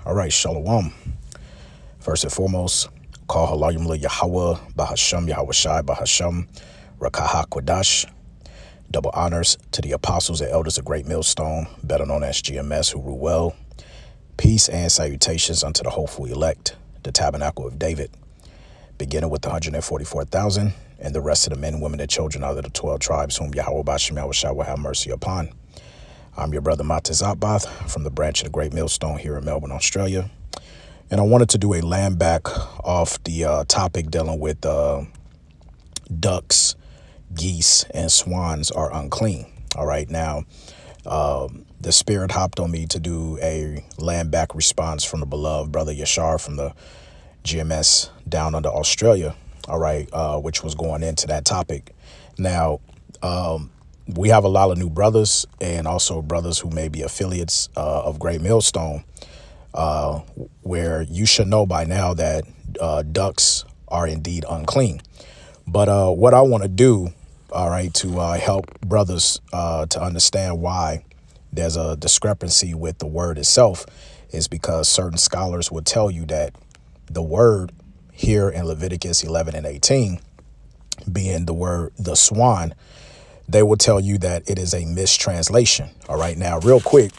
All right, Shalom. First and foremost, call Halayim Le Yahweh, Bahasham Yahweh Shai, Bahasham, Rakaha Kwadash. Double honors to the apostles and elders of Great Millstone, better known as GMS, who rule well. Peace and salutations unto the hopeful elect, the tabernacle of David, beginning with the 144,000 and the rest of the men, women, and children out of the 12 tribes whom Yahweh Bashim Yahweh Shai will have mercy upon. I'm your brother Matez Abath from the branch of the Great Millstone here in Melbourne, Australia. And I wanted to do a land back off the topic dealing with ducks, geese, and swans are unclean. All right, now the spirit hopped on me to do a land back response from the beloved brother Yashar from the GMS down under Australia. All right, which was going into that topic. Now, we have a lot of new brothers and also brothers who may be affiliates of Great Millstone, where you should know by now that ducks are indeed unclean. But what I want to do, all right, to help brothers to understand why there's a discrepancy with the word itself is because certain scholars will tell you that the word here in Leviticus 11 and 18, being the word the swan, they will tell you that it is a mistranslation. All right. Now, real quick,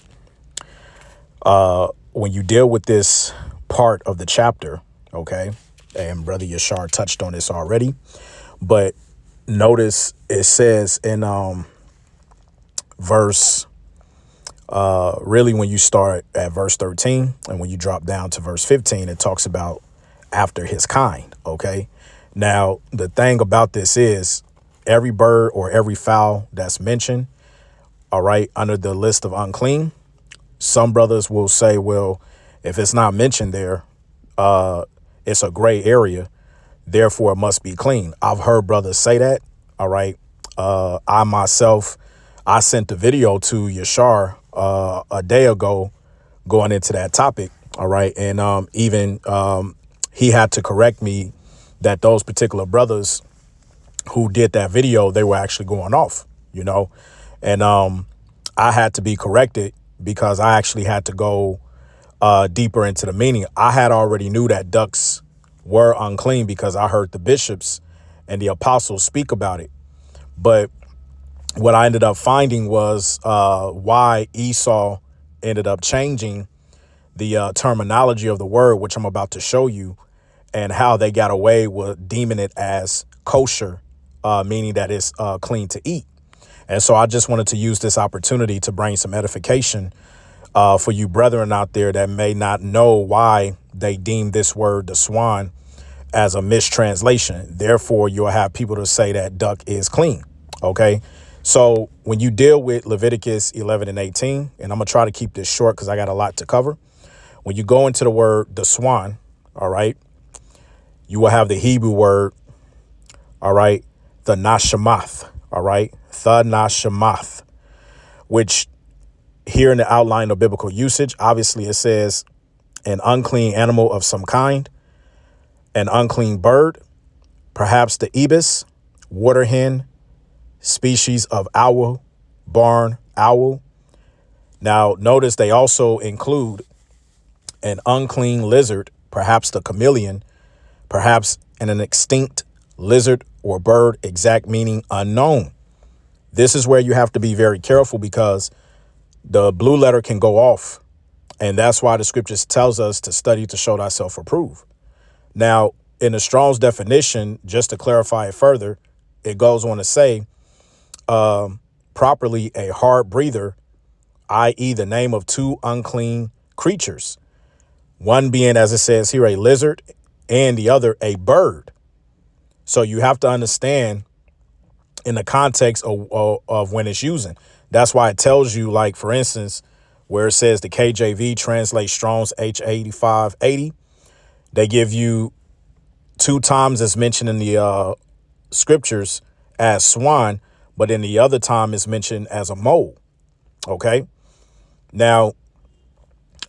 when you deal with this part of the chapter, OK, and Brother Yashar touched on this already, but notice it says in verse really when you start at verse 13 and when you drop down to verse 15, it talks about after his kind. OK, now, the thing about this is every bird or every fowl that's mentioned, all right, under the list of unclean, some brothers will say, well, if it's not mentioned there, it's a gray area. Therefore, it must be clean. I've heard brothers say that. All right. I myself, I sent the video to Yashar a day ago going into that topic. All right. And even he had to correct me that those particular brothers who did that video, they were actually going off, you know, and I had to be corrected because I actually had to go deeper into the meaning. I had already knew that ducks were unclean because I heard the bishops and the apostles speak about it. But what I ended up finding was why Esau ended up changing the terminology of the word, which I'm about to show you, and how they got away with deeming it as kosher, meaning that it's clean to eat. And so I just wanted to use this opportunity to bring some edification for you brethren out there that may not know why they deem this word, the swan, as a mistranslation. Therefore, you'll have people to say that duck is clean. OK, so when you deal with Leviticus 11 and 18, and I'm going to try to keep this short because I got a lot to cover. When you go into the word, the swan, all right, you will have the Hebrew word, all right, the nashamath, all right, the nashamath, which here in the outline of biblical usage, obviously it says an unclean animal of some kind, an unclean bird, perhaps the ibis, water hen, species of owl, barn owl. Now, notice they also include an unclean lizard, perhaps the chameleon, perhaps an extinct lizard or bird, exact meaning unknown. This is where you have to be very careful because the blue letter can go off. And that's why the scriptures tells us to study to show thyself approved. Now, in the Strong's definition, just to clarify it further, it goes on to say properly a hard breather, i.e. the name of two unclean creatures, one being, as it says here, a lizard and the other a bird. So you have to understand in the context of when it's using. That's why it tells you, like, for instance, where it says the KJV translates Strong's H8580, they give you two times as mentioned in the scriptures as swan, but in the other time is mentioned as a mole. OK, now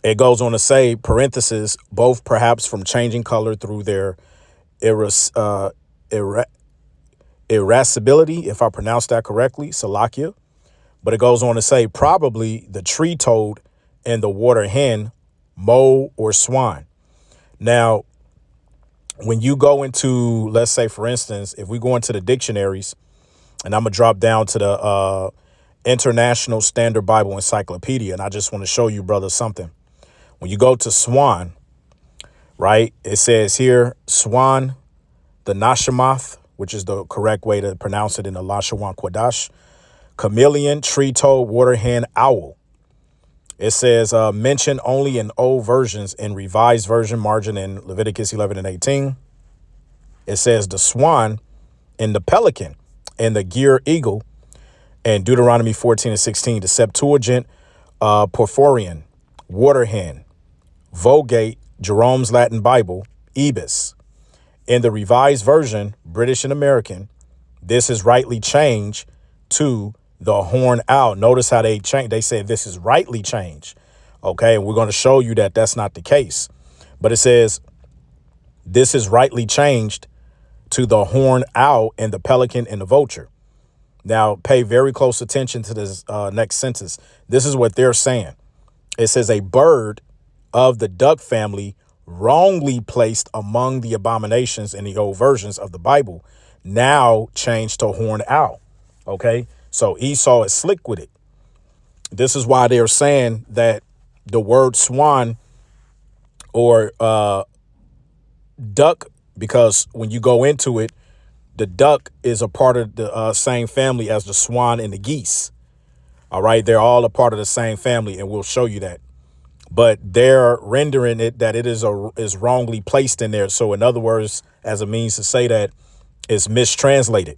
it goes on to say, parenthesis, both perhaps from changing color through their irascibility, if I pronounce that correctly, Salakia. But it goes on to say probably the tree toad and the water hen mole, or swan. Now, when you go into, let's say, for instance, if we go into the dictionaries, and I'm going to drop down to the International Standard Bible Encyclopedia, and I just want to show you, brother, something. When you go to swan, right, it says here, swan, the Nashamath, which is the correct way to pronounce it in the Lashawan Quadash, chameleon, tree-toad, water hen, owl. It says mentioned only in old versions, in revised version margin in Leviticus 11 and 18. It says the swan and the pelican and the gear eagle, and Deuteronomy 14 and 16, the Septuagint, Porphyrion, water hen, Vulgate, Jerome's Latin Bible, ibis. In the revised version, British and American, this is rightly changed to the horned owl. Notice how they changed. They said this is rightly changed. OK, and we're going to show you that that's not the case. But it says this is rightly changed to the horned owl and the pelican and the vulture. Now, pay very close attention to this next sentence. This is what they're saying. It says a bird of the duck family wrongly placed among the abominations in the old versions of the Bible, now changed to horned owl. OK, so Esau is slick with it. This is why they're saying that the word swan or duck, because when you go into it, the duck is a part of the same family as the swan and the geese. All right. They're all a part of the same family, and we'll show you that. But they're rendering it that it is wrongly placed in there. So in other words, as a means to say that it's mistranslated.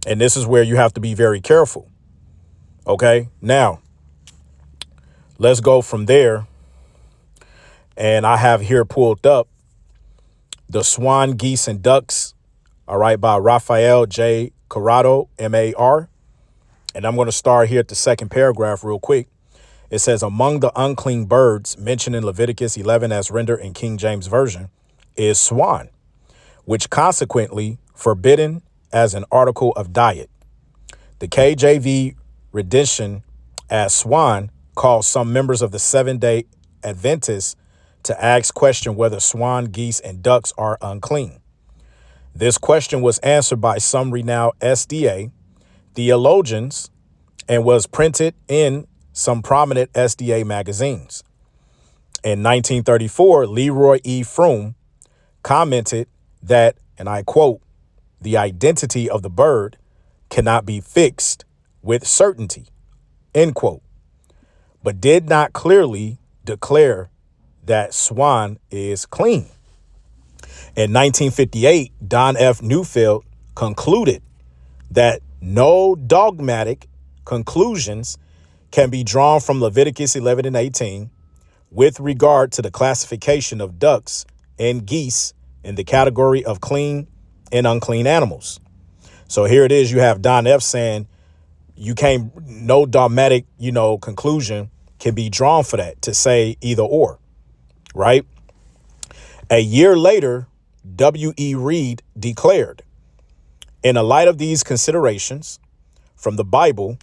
And this is where you have to be very careful. OK, now let's go from there. And I have here pulled up the Swan, Geese, and Ducks. All right, by Raphael J. Corrado, M.A.R. And I'm going to start here at the second paragraph real quick. It says, among the unclean birds mentioned in Leviticus 11 as rendered in King James Version is swan, which consequently forbidden as an article of diet. The KJV rendition as swan calls some members of the Seventh-day Adventists to ask question whether swan, geese, and ducks are unclean. This question was answered by some renowned SDA theologians and was printed in some prominent SDA magazines. In 1934, Leroy E. Froome commented that, and I quote, the identity of the bird cannot be fixed with certainty, end quote, but did not clearly declare that swan is clean. In 1958, Don F. Neufeld concluded that no dogmatic conclusions can be drawn from Leviticus 11 and 18 with regard to the classification of ducks and geese in the category of clean and unclean animals. So here it is. You have Don F. saying no dogmatic, conclusion can be drawn for that to say either or. Right. A year later, W.E. Reed declared, in the light of these considerations from the Bible,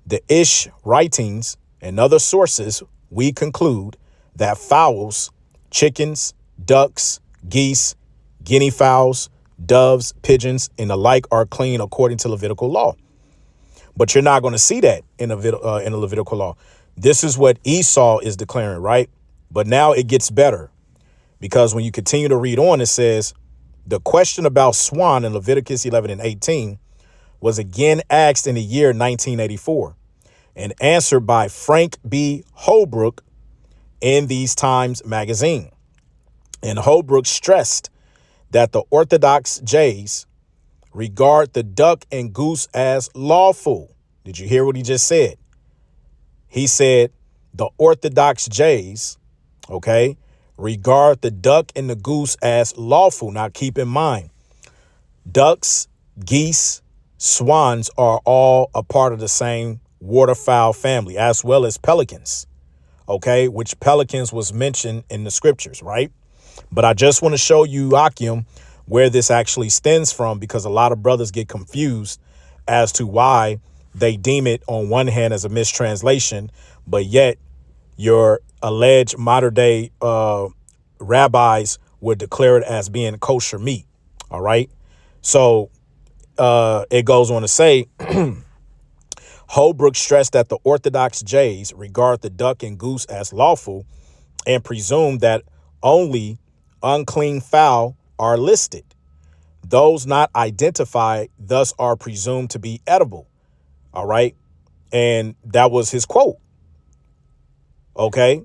the Ish writings, and other sources, we conclude that fowls, chickens, ducks, geese, guinea fowls, doves, pigeons, and the like are clean according to Levitical law. But you're not going to see that in the Levitical law. This is what Esau is declaring, right? But now it gets better. Because when you continue to read on, it says the question about swan in Leviticus 11 and 18 was again asked in the year 1984 and answered by Frank B. Holbrook in These Times magazine. And Holbrook stressed that the Orthodox Jays regard the duck and goose as lawful. Did you hear what he just said? He said the Orthodox Jays, okay, regard the duck and the goose as lawful. Now, keep in mind, ducks, geese, swans are all a part of the same waterfowl family, as well as pelicans, okay, which pelicans was mentioned in the scriptures, right? But I just want to show you, Akim, where this actually stems from, because a lot of brothers get confused as to why they deem it on one hand as a mistranslation, but yet your alleged modern day rabbis would declare it as being kosher meat. All right. So it goes on to say, Holbrook stressed that the Orthodox Jays regard the duck and goose as lawful and presume that only unclean fowl are listed. Those not identified thus are presumed to be edible. All right. And that was his quote. OK,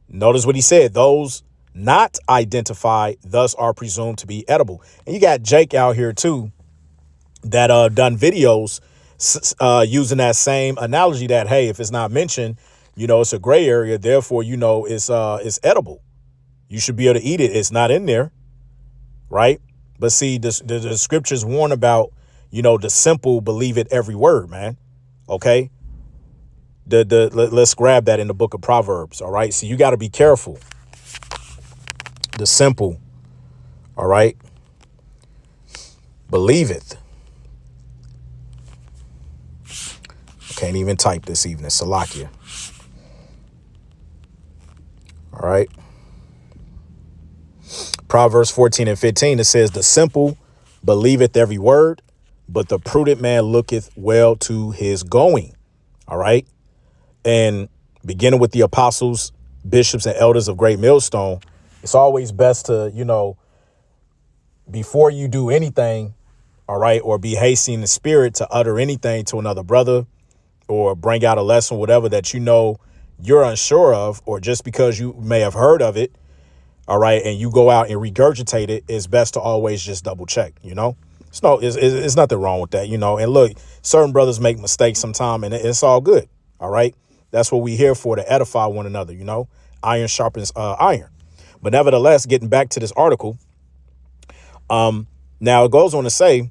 notice what he said. Those not identified thus are presumed to be edible. And you got Jake out here, too, that done videos using that same analogy that, hey, if it's not mentioned, it's a gray area. Therefore, it's edible. You should be able to eat it. It's not in there. Right. But see, the scriptures warn about, the simple believe it every word, man. OK, let's grab that in the book of Proverbs. All right. So you got to be careful. The simple. All right. Believeth. Can't even type this evening. Salakia. All right. Proverbs 14 and 15. It says, the simple believeth every word, but the prudent man looketh well to his going. All right. And beginning with the apostles, bishops, and elders of Great Millstone, it's always best to, before you do anything, all right, or be hasty in the spirit to utter anything to another brother or bring out a lesson, whatever that you're unsure of, or just because you may have heard of it, all right, and you go out and regurgitate it, it's best to always just double check, It's nothing wrong with that, And look, certain brothers make mistakes sometime, and it's all good, all right? That's what we're here for, to edify one another, Iron sharpens iron. But nevertheless, getting back to this article, now it goes on to say,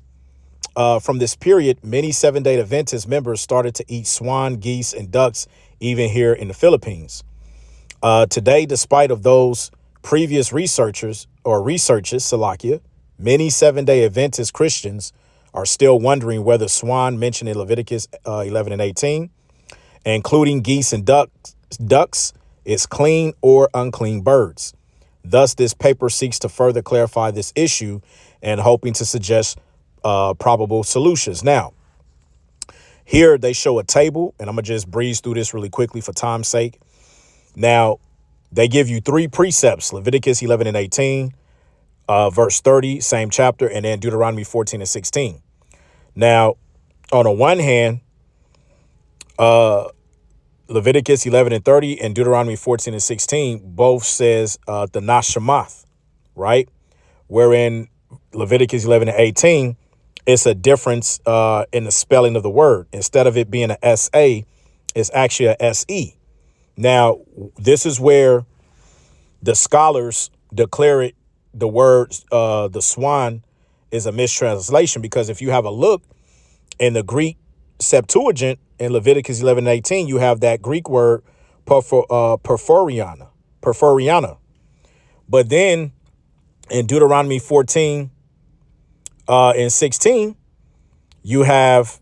from this period, many Seventh-day Adventist members started to eat swan, geese, and ducks, even here in the Philippines. Today, despite of those previous researches, Salakia, many Seventh-day Adventist Christians are still wondering whether swan mentioned in Leviticus 11 and 18, including geese and ducks, is clean or unclean birds. Thus, this paper seeks to further clarify this issue and hoping to suggest probable solutions. Now, here they show a table, and I'm going to just breeze through this really quickly for time's sake. Now, they give you 3 precepts, Leviticus 11 and 18, verse 30, same chapter, and then Deuteronomy 14 and 16. Now, on the one hand, Leviticus 11 and 30 and Deuteronomy 14 and 16 both says the Nashamath, right? Wherein Leviticus 11 and 18, it's a difference in the spelling of the word. Instead of it being an S-A, it's actually a S-E. Now, this is where the scholars declare it, the word, the swan, is a mistranslation, because if you have a look in the Greek Septuagint in Leviticus 11 and 18, you have that Greek word perforiana. But then in Deuteronomy 14 and 16, you have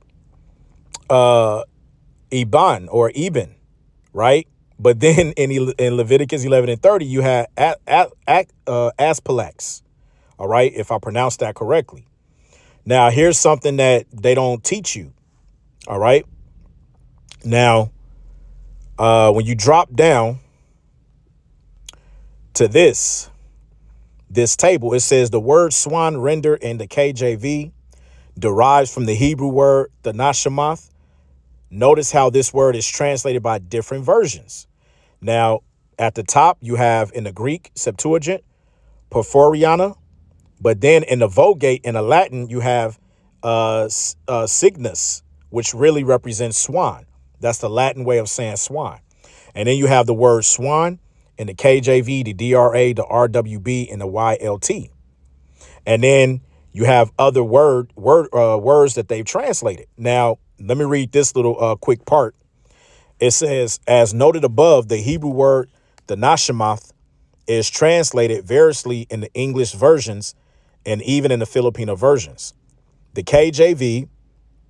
Iban or Eben, right? But then in Leviticus 11 and 30, you have Aspalax, all right, if I pronounced that correctly. Now, here's something that they don't teach you, all right? Now, when you drop down to this table, it says the word swan rendered in the KJV derives from the Hebrew word the Nashamath. Notice how this word is translated by different versions. Now, at the top, you have in the Greek Septuagint, Porphyriana, but then in the Vulgate, in the Latin, you have Cygnus, which really represents swan. That's the Latin way of saying swan. And then you have the word swan in the KJV, the DRA, the RWB, and the YLT. And then you have other words that they've translated. Now, let me read this little quick part. It says, as noted above, the Hebrew word, the Nashamath, is translated variously in the English versions and even in the Filipino versions. The KJV,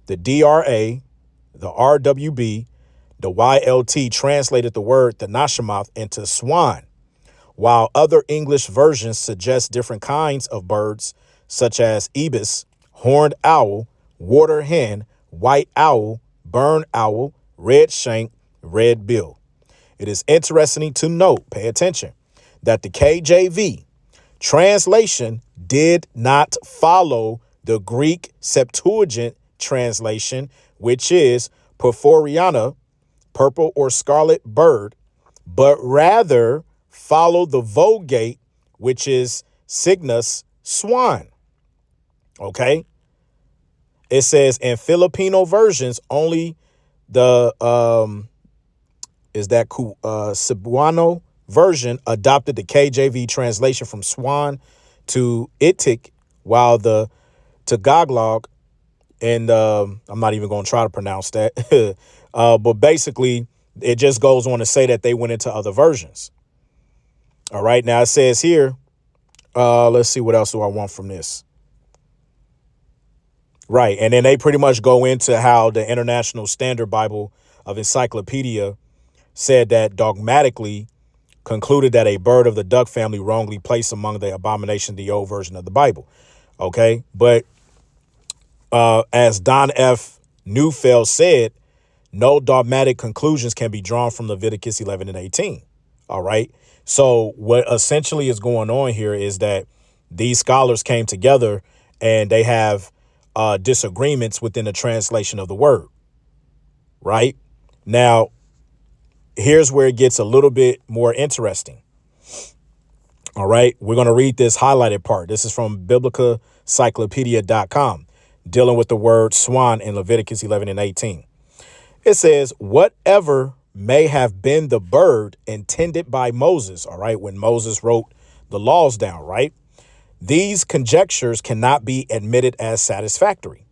the DRA, the RWB, The YLT translated the word the Nashemoth into swan, while other English versions suggest different kinds of birds, such as ibis, horned owl, water hen, white owl, burn owl, red shank, red bill. It is interesting to note, pay attention, that the KJV translation did not follow the Greek Septuagint translation, which is Porphyriana, purple or scarlet bird, but rather follow the Vulgate, which is Cygnus, swan. Okay. It says in Filipino versions, only the Cebuano version adopted the KJV translation from swan to itik, while the Tagalog, and I'm not even going to try to pronounce that, but basically it just goes on to say that they went into other versions. All right. Now it says here, let's see, what else do I want from this? Right. And then they pretty much go into how the International Standard Bible of Encyclopedia said that dogmatically concluded that a bird of the duck family wrongly placed among the abominations of the old version of the Bible. OK, but as Don F. Neufeld said, no dogmatic conclusions can be drawn from Leviticus 11 and 18. All right. So what essentially is going on here is that these scholars came together and they have disagreements within the translation of the word. Right now, here's where it gets a little bit more interesting. All right. We're going to read this highlighted part. This is from biblicaencyclopedia.com, dealing with the word swan in Leviticus 11 and 18. It says, whatever may have been the bird intended by Moses. All right. When Moses wrote the laws down. Right. These conjectures cannot be admitted as satisfactory.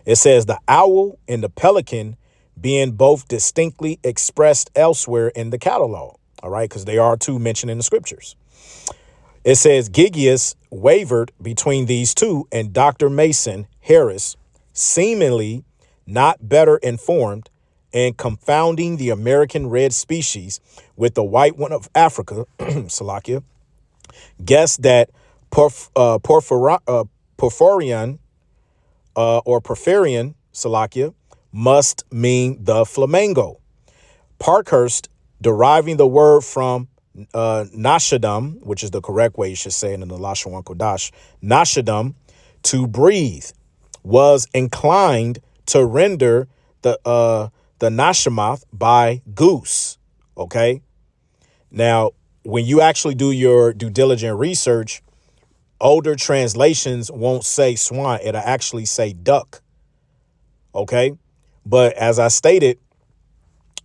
It says the owl and the pelican being both distinctly expressed elsewhere in the catalog. All right. Because they are two mentioned in the scriptures. It says Gigius wavered between these two, and Dr. Mason Harris, seemingly not better informed, and confounding the American red species with the white one of Africa, Salakia, guessed that Porphyrian or Porphyrian, Salakia, must mean the flamingo. Parkhurst, deriving the word from Nashadam, which is the correct way you should say it in the Lashon Kodash, Nashadam, to breathe, was inclined to render the Nashemoth by goose. OK, now, when you actually do your due diligent research, older translations won't say swan. It'll actually say duck. OK, but as I stated,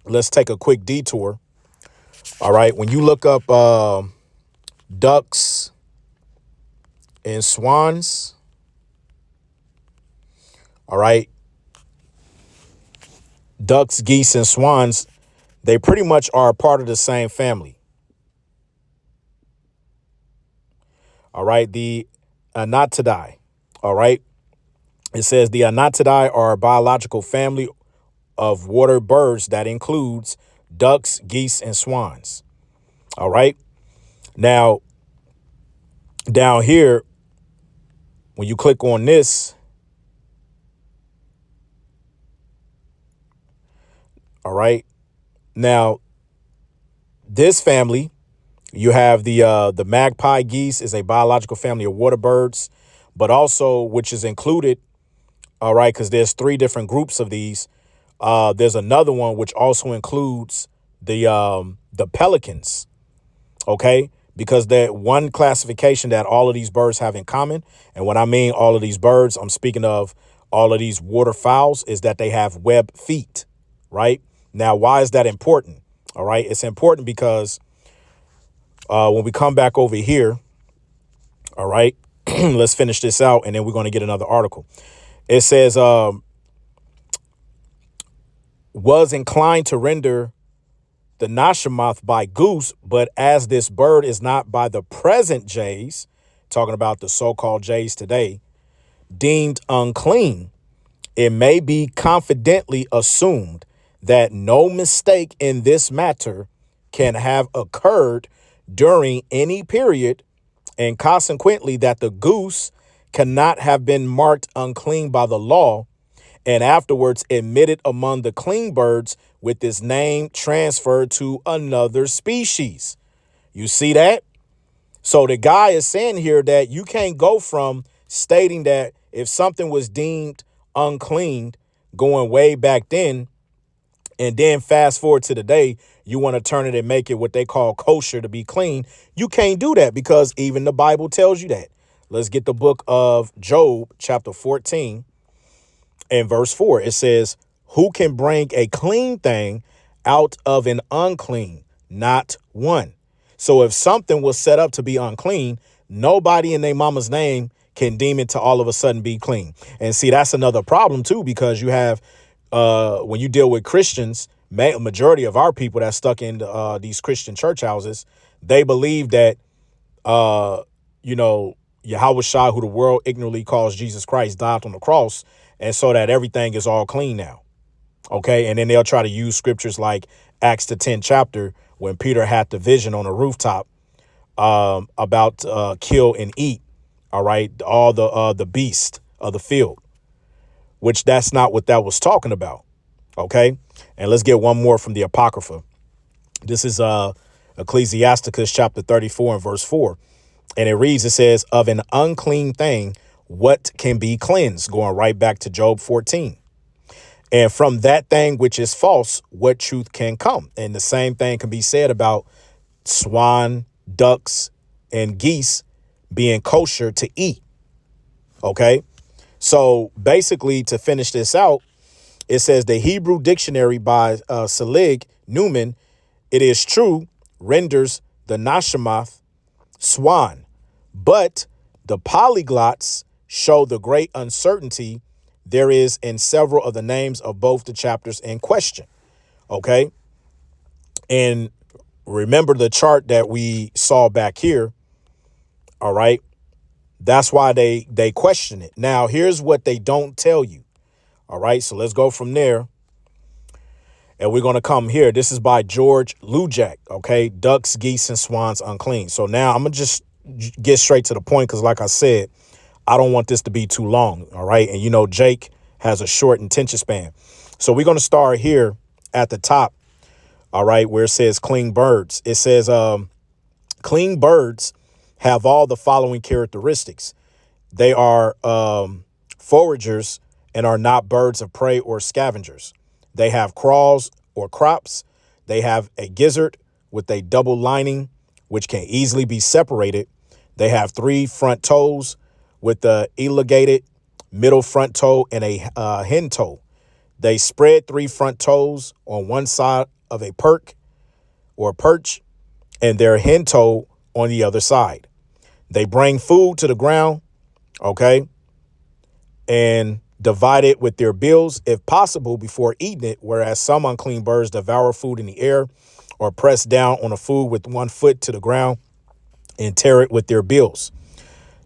let's take a quick detour. All right. When you look up ducks and swans. All right. Ducks, geese, and swans, they pretty much are a part of the same family. All right. The Anatidae. All right. It says the Anatidae are a biological family of water birds that includes ducks, geese, and swans. All right. Now, down here, when you click on this, all right. Now, this family, you have the magpie geese is a biological family of water birds, but also which is included. All right, because there's three different groups of these. There's another one which also includes the pelicans. OK, because that one classification that all of these birds have in common. And when I mean all of these birds, I'm speaking of all of these waterfowls, is that they have web feet. Right now, why is that important? All right, it's important because when we come back over here. All right, let's finish this out and then we're going to get another article. It says was inclined to render the Nashemoth by goose, but as this bird is not by the present jays, talking about the so-called jays today, deemed unclean, it may be confidently assumed that no mistake in this matter can have occurred during any period, and consequently that the goose cannot have been marked unclean by the law and afterwards admitted among the clean birds with its name transferred to another species. You see that? So the guy is saying here that you can't go from stating that if something was deemed unclean going way back then, and then fast forward to today, you want to turn it and make it what they call kosher to be clean. You can't do that because even the Bible tells you that. Let's get the book of Job, chapter 14 and verse 4. It says, who can bring a clean thing out of an unclean? Not one. So if something was set up to be unclean, nobody in their mama's name can deem it to all of a sudden be clean. And see, that's another problem, too, because you have when you deal with Christians, a majority of our people that's stuck in these Christian church houses, they believe that, Yahweh Shai, who the world ignorantly calls Jesus Christ, died on the cross. And so that everything is all clean now. OK, and then they'll try to use scriptures like Acts the 10th chapter when Peter had the vision on a rooftop about kill and eat. All right. All the beast of the field, which that's not what that was talking about. OK, and let's get one more from the Apocrypha. This is Ecclesiasticus chapter 34 and verse 4. And it reads, it says, of an unclean thing, what can be cleansed? Going right back to Job 14. And from that thing which is false, what truth can come? And the same thing can be said about swan, ducks, and geese being kosher to eat. OK, so basically, to finish this out, it says the Hebrew dictionary by Selig Newman, it is true, renders the Nashamath swan, but the polyglots show the great uncertainty there is in several of the names of both the chapters in question. OK, and remember the chart that we saw back here. All right. That's why they question it. Now, here's what they don't tell you. All right. So let's go from there. And we're going to come here. This is by George Lujak. OK, ducks, geese and swans unclean. So now I'm going to just get straight to the point, because like I said, I don't want this to be too long. All right. And, Jake has a short attention span. So we're going to start here at the top. All right. Where it says clean birds. It says clean birds have all the following characteristics. They are foragers and are not birds of prey or scavengers. They have craws or crops. They have a gizzard with a double lining, which can easily be separated. They have 3 front toes with the elongated middle front toe and a hen toe. They spread 3 front toes on one side of a perch, and their hen toe on the other side. They bring food to the ground, OK, and divide it with their bills, if possible, before eating it, whereas some unclean birds devour food in the air or press down on the food with one foot to the ground and tear it with their bills.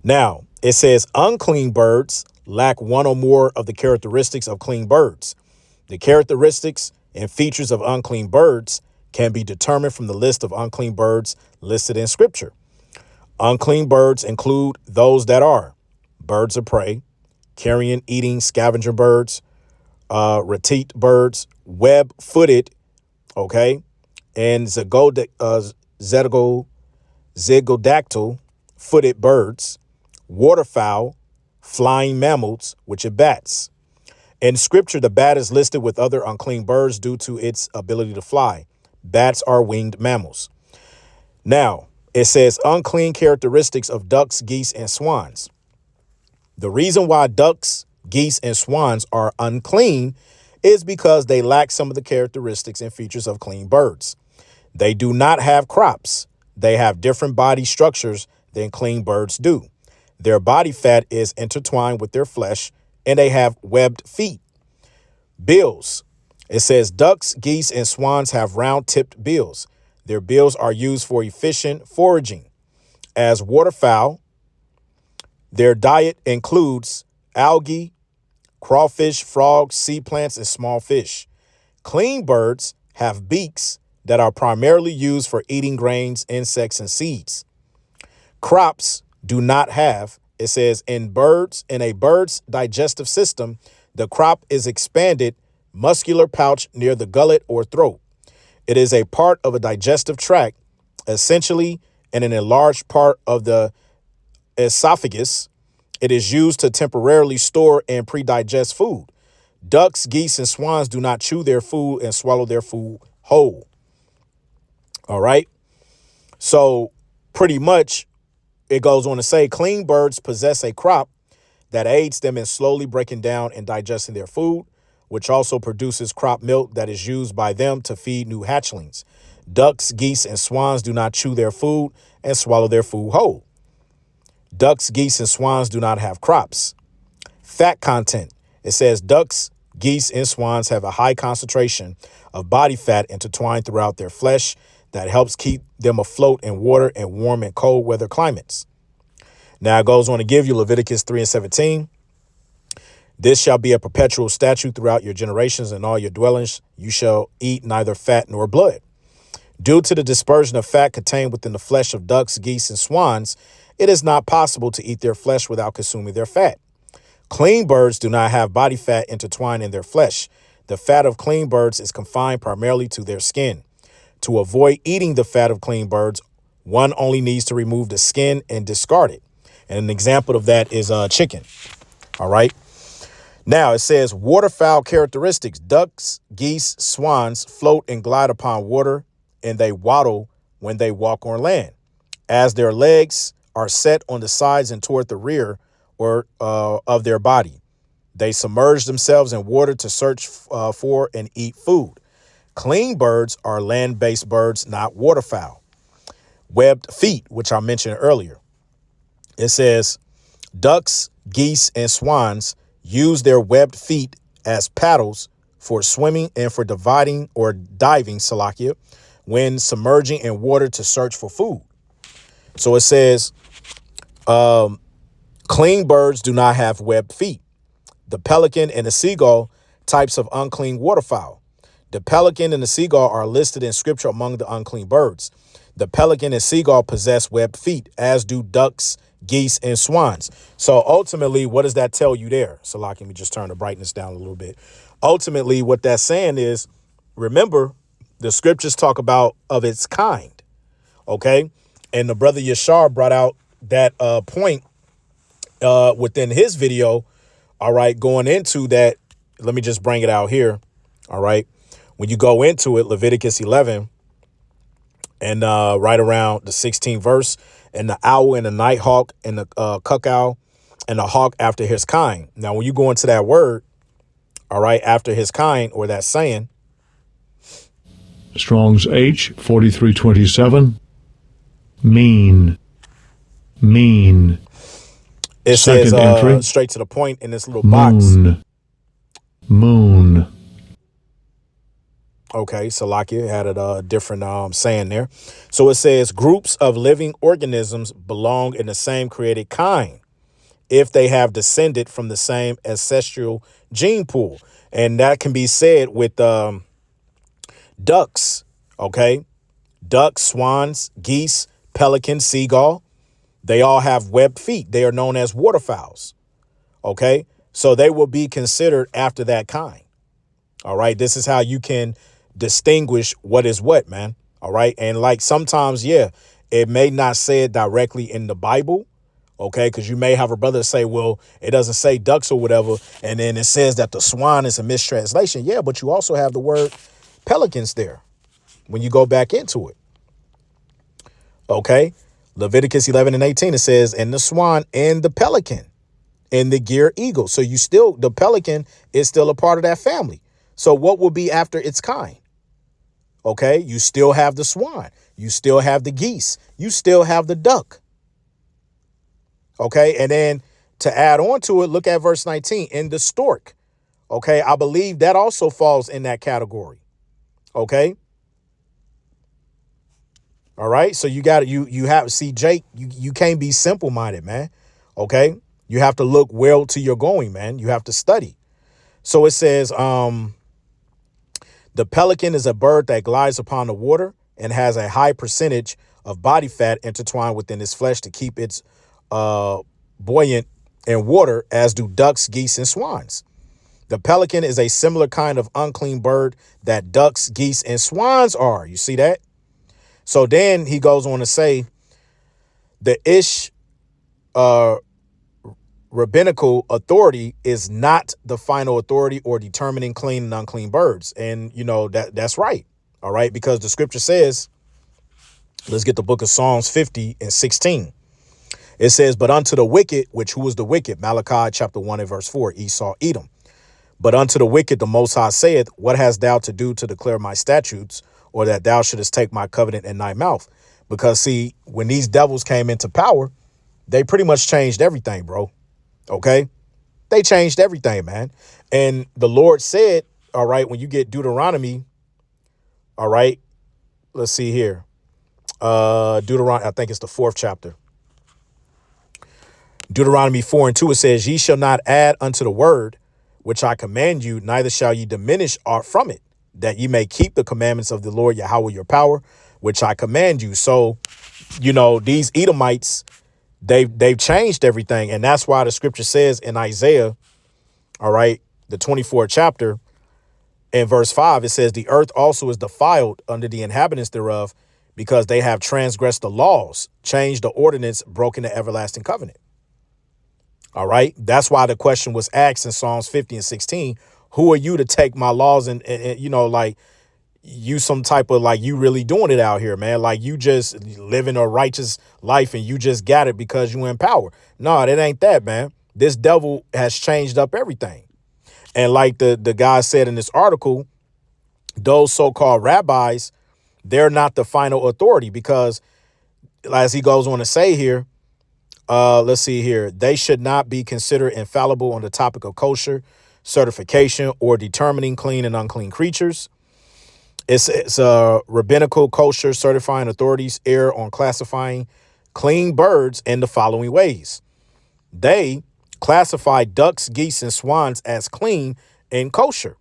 Now, it says unclean birds lack one or more of the characteristics of clean birds. The characteristics and features of unclean birds can be determined from the list of unclean birds listed in Scripture. Unclean birds include those that are birds of prey, carrion eating scavenger birds, retete birds, web-footed, okay, and zygodactyl-footed birds, waterfowl, flying mammals, which are bats. In Scripture, the bat is listed with other unclean birds due to its ability to fly. Bats are winged mammals. Now, it says unclean characteristics of ducks, geese, and swans. The reason why ducks, geese, and swans are unclean is because they lack some of the characteristics and features of clean birds. They do not have crops. They have different body structures than clean birds do. Their body fat is intertwined with their flesh, and they have webbed feet. Bills. It says ducks, geese, and swans have round-tipped bills. Their bills are used for efficient foraging. As waterfowl, their diet includes algae, crawfish, frogs, sea plants, and small fish. Clean birds have beaks that are primarily used for eating grains, insects, and seeds. Crops do not have. It says in a bird's digestive system, the crop is expanded muscular pouch near the gullet or throat. It is a part of a digestive tract, essentially, and an enlarged part of the esophagus. It is used to temporarily store and pre-digest food. Ducks, geese, and swans do not chew their food and swallow their food whole. All right. So pretty much it goes on to say clean birds possess a crop that aids them in slowly breaking down and digesting their food, which also produces crop milk that is used by them to feed new hatchlings. Ducks, geese, and swans do not chew their food and swallow their food whole. Ducks, geese, and swans do not have crops. Fat content. It says ducks, geese, and swans have a high concentration of body fat intertwined throughout their flesh that helps keep them afloat in water and warm and cold weather climates. Now it goes on to give you Leviticus 3:17. This shall be a perpetual statute throughout your generations and all your dwellings. You shall eat neither fat nor blood. Due to the dispersion of fat contained within the flesh of ducks, geese, and swans, it is not possible to eat their flesh without consuming their fat. Clean birds do not have body fat intertwined in their flesh. The fat of clean birds is confined primarily to their skin. To avoid eating the fat of clean birds, one only needs to remove the skin and discard it. And an example of that is chicken. All right. Now it says waterfowl characteristics. Ducks, geese, swans float and glide upon water, and they waddle when they walk on land, as their legs are set on the sides and toward the rear or of their body. They submerge themselves in water to search for and eat food. Clean birds are land-based birds, not waterfowl. Webbed feet, which I mentioned earlier. It says ducks, geese, and swans use their webbed feet as paddles for swimming and for diving, Salakia, when submerging in water to search for food. So it says clean birds do not have webbed feet. The pelican and the seagull, types of unclean waterfowl. The pelican and the seagull are listed in scripture among the unclean birds. The pelican and seagull possess webbed feet, as do ducks, geese, and swans. So ultimately, what does that tell you there? So let me just turn the brightness down a little bit. Ultimately, what that's saying is, remember, the scriptures talk about of its kind. Okay. And the brother Yashar brought out that point within his video. All right. Going into that, let me just bring it out here. All right. When you go into it, Leviticus 11 and right around the 16th verse, and the owl and the nighthawk and the cuckow and the hawk after his kind. Now, when you go into that word, all right, after his kind, or that saying, Strong's H 4327, mean. It Second says entry, straight to the point in this little box. Moon. Okay, Salakia had a different saying there. So it says groups of living organisms belong in the same created kind if they have descended from the same ancestral gene pool. And that can be said with ducks, okay? Ducks, swans, geese, pelican, seagull. They all have webbed feet. They are known as waterfowls, okay? So they will be considered after that kind. All right, this is how you can distinguish what is what, man. All right. And like sometimes, yeah, it may not say it directly in the Bible. OK, because you may have a brother say, well, it doesn't say ducks or whatever. And then it says that the swan is a mistranslation. Yeah, but you also have the word pelicans there when you go back into it. OK, Leviticus 11 and 18, it says, and the swan and the pelican and the gear eagle. So the pelican is still a part of that family. So what will be after its kind? OK, you still have the swan. You still have the geese. You still have the duck. OK, and then to add on to it, look at verse 19 in the stork. OK, I believe that also falls in that category. OK. All right. So you have to see, Jake, you can't be simple minded, man. OK, you have to look well to your going, man. You have to study. So it says The pelican is a bird that glides upon the water and has a high percentage of body fat intertwined within its flesh to keep it buoyant in water, as do ducks, geese, and swans. The pelican is a similar kind of unclean bird that ducks, geese, and swans are. You see that? So then he goes on to say the rabbinical authority is not the final authority or determining clean and unclean birds. And, you know, that's right. All right. Because the scripture says, let's get the book of Psalms 50 and 16. It says, but unto the wicked, which who is the wicked? Malachi chapter 1 and verse 4, Esau, Edom. But unto the wicked, the Most High saith, what hast thou to do to declare my statutes, or that thou shouldest take my covenant in thy mouth? Because, see, when these devils came into power, they pretty much changed everything, bro. OK, they changed everything, man. And the Lord said, all right, when you get Deuteronomy. All right, let's see here. Deuteronomy, I think it's the 4th chapter. Deuteronomy 4 and 2, it says, ye shall not add unto the word which I command you, neither shall ye diminish aught from it, that ye may keep the commandments of the Lord Yahweh your power, which I command you. So, you know, these Edomites, they've changed everything. And that's why the scripture says in Isaiah, all right, the 24th chapter, in verse 5, it says, the earth also is defiled under the inhabitants thereof, because they have transgressed the laws, changed the ordinance, broken the everlasting covenant. All right. That's why the question was asked in Psalms 50 and 16. Who are you to take my laws and you know, like you some type of like you really doing it out here, man? Like you just living a righteous life and you just got it because you in power. No, it ain't that, man. This devil has changed up everything. And like the guy said in this article, those so-called rabbis, they're not the final authority because, as he goes on to say here, let's see here. They should not be considered infallible on the topic of kosher certification or determining clean and unclean creatures. It's rabbinical kosher certifying authorities err on classifying clean birds in the following ways. They classify ducks, geese, and swans as clean and kosher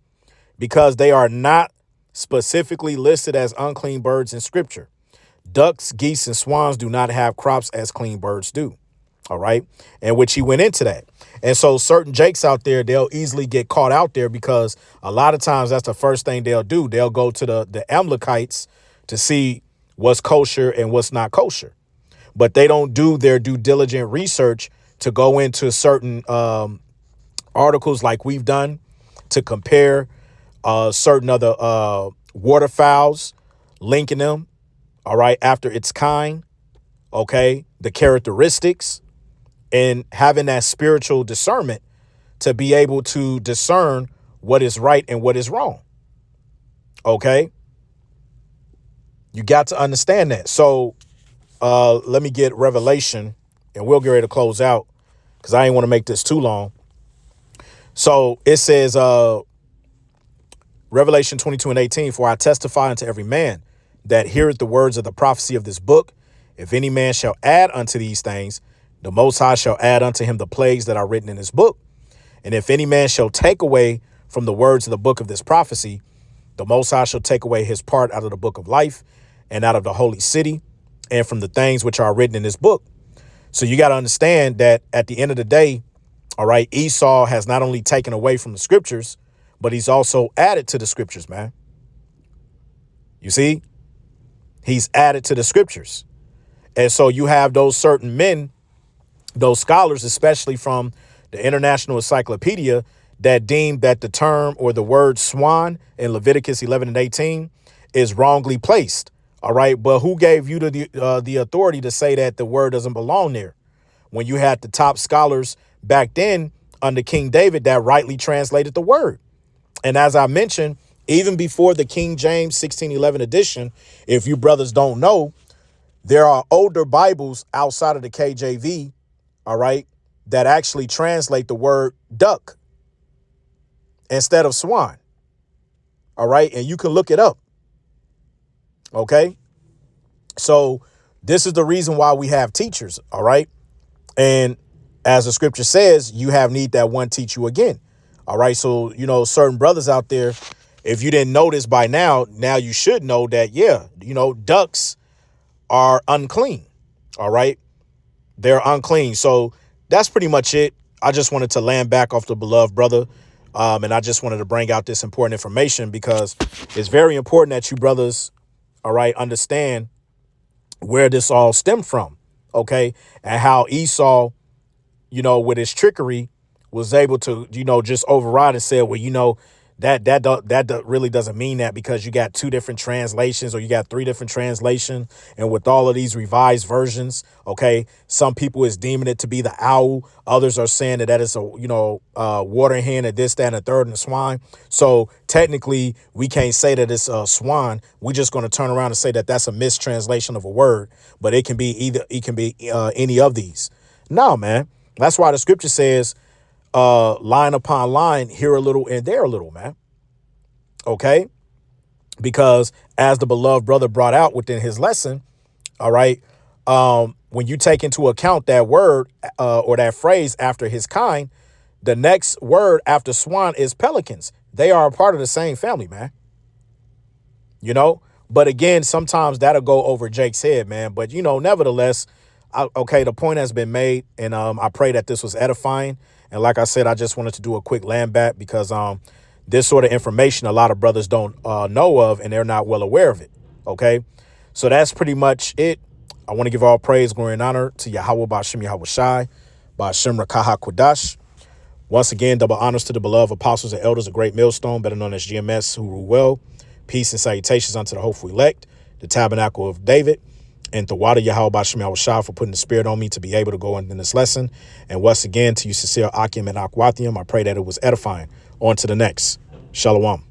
because they are not specifically listed as unclean birds in scripture. Ducks, geese, and swans do not have crops as clean birds do. All right. And which he went into that. And so certain jakes out there, they'll easily get caught out there because a lot of times that's the first thing they'll do. They'll go to the Amalekites to see what's kosher and what's not kosher. But they don't do their due diligent research to go into certain articles like we've done to compare certain other waterfowls, linking them. All right. After its kind. OK, the characteristics. And having that spiritual discernment to be able to discern what is right and what is wrong. OK, you got to understand that. So let me get Revelation and we'll get ready to close out because I ain't want to make this too long. So it says Revelation 22 and 18, for I testify unto every man that heareth the words of the prophecy of this book. If any man shall add unto these things, the Most High shall add unto him the plagues that are written in this book. And if any man shall take away from the words of the book of this prophecy, the Most High shall take away his part out of the book of life and out of the holy city and from the things which are written in this book. So you got to understand that at the end of the day, all right, Esau has not only taken away from the scriptures, but he's also added to the scriptures, man. You see, he's added to the scriptures. And so you have those certain men, those scholars, especially from the International Encyclopedia, that deem that the term or the word swan in Leviticus 11 and 18 is wrongly placed. All right. But who gave you the authority to say that the word doesn't belong there when you had the top scholars back then under King David that rightly translated the word? And as I mentioned, even before the King James 1611 edition, if you brothers don't know, there are older Bibles outside of the KJV, all right, that actually translate the word duck instead of swan. All right. And you can look it up. OK, so this is the reason why we have teachers. All right. And as the scripture says, you have need that one teach you again. All right. So, you know, certain brothers out there, If you didn't know this by now, now you should know that, yeah, ducks are unclean. All right. They're unclean. So that's pretty much it. I just wanted to land back off the beloved brother. And I just wanted to bring out this important information because it's very important that you brothers, all right, understand where this all stemmed from. Okay. And how Esau, with his trickery was able to, just override and say, well, that really doesn't mean that because you got two different translations or you got three different translations. And with all of these revised versions, okay, some people is deeming it to be the owl. Others are saying that is a water hen and this, that, and a third and a swine. So technically we can't say that it's a swan. We're just going to turn around and say that that's a mistranslation of a word, but it can be any of these. No, man. That's why the scripture says, line upon line, here a little and there a little, man. Okay. Because as the beloved brother brought out within his lesson, all right, when you take into account that word or that phrase after his kind, the next word after swan is pelicans. They are a part of the same family, man. But again, sometimes that'll go over Jake's head, man. But, nevertheless, the point has been made, and I pray that this was edifying. And like I said, I just wanted to do a quick land back because this sort of information a lot of brothers don't know of, and they're not well aware of it. Okay, so that's pretty much it. I want to give all praise, glory, and honor to Yahweh Ba'Shem Yahweh Shai, Ba'Shem Rakaha Kodash. Once again, double honors to the beloved apostles and elders of Great Millstone, better known as GMS, who rule well. Peace and salutations unto the hopeful elect, the tabernacle of David, and the water Yahweh Ba'Shem Yahweh Shai for putting the spirit on me to be able to go in this lesson. And once again, to you sincere Akim and Akwathium, I pray that it was edifying. On to the next. Shalom.